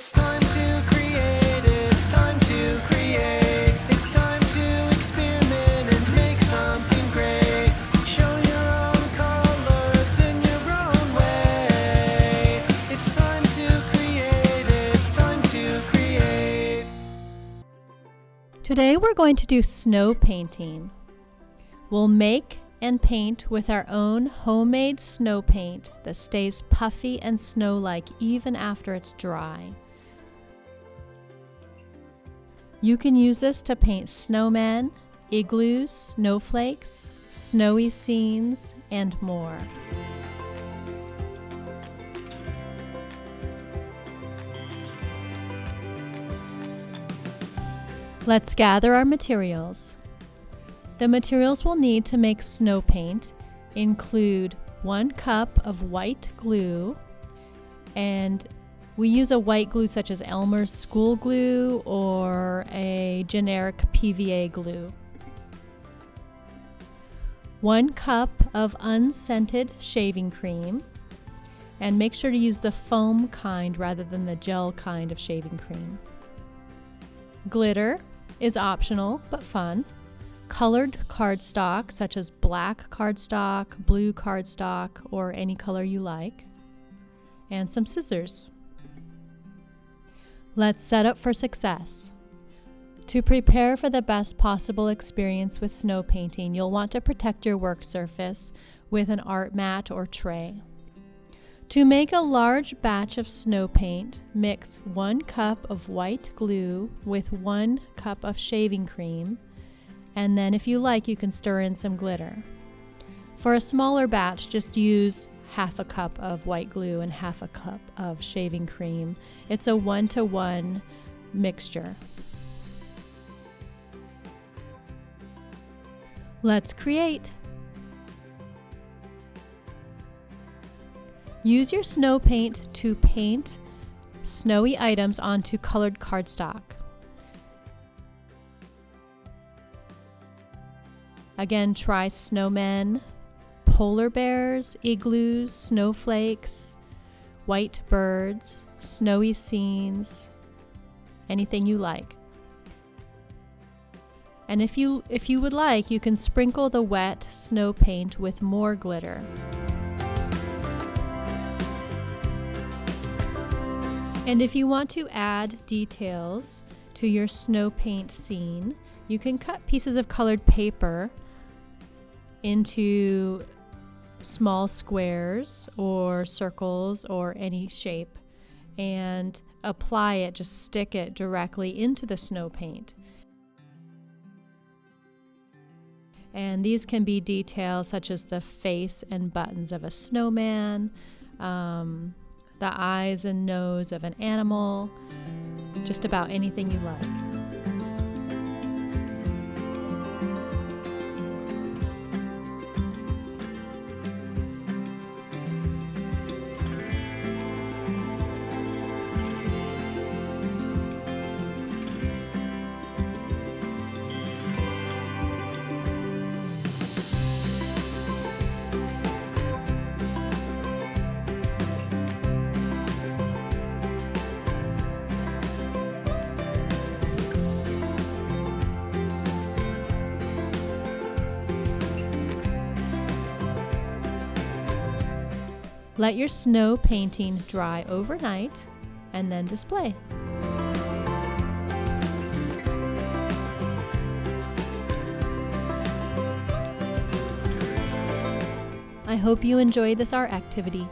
It's time to create, it's time to create. It's time to experiment and make something great. Show your own colors in your own way. It's time to create, it's time to create. Today we're going to do snow painting. We'll make and paint with our own homemade snow paint that stays puffy and snow-like even after it's dry. You can use this to paint snowmen, igloos, snowflakes, snowy scenes, and more. Let's gather our materials. The materials we'll need to make snow paint include 1 cup of white glue, and we use a white glue such as Elmer's school glue or a generic PVA glue. 1 cup of unscented shaving cream, and make sure to use the foam kind rather than the gel kind of shaving cream. Glitter is optional but fun. Colored cardstock such as black cardstock, blue cardstock, or any color you like, and some scissors. Let's set up for success. To prepare for the best possible experience with snow painting, you'll want to protect your work surface with an art mat or tray. To make a large batch of snow paint, mix 1 cup of white glue with 1 cup of shaving cream, and then if you like, you can stir in some glitter. For a smaller batch, just use half a cup of white glue and half a cup of shaving cream. It's a 1-to-1 mixture. Let's create. Use your snow paint to paint snowy items onto colored cardstock. Again, try snowmen, polar bears, igloos, snowflakes, white birds, snowy scenes, anything you like. And if you would like, you can sprinkle the wet snow paint with more glitter. And if you want to add details to your snow paint scene, you can cut pieces of colored paper into small squares or circles or any shape and apply it, just stick it directly into the snow paint. And these can be details such as the face and buttons of a snowman, the eyes and nose of an animal, just about anything you like. Let your snow painting dry overnight and then display. I hope you enjoyed this art activity.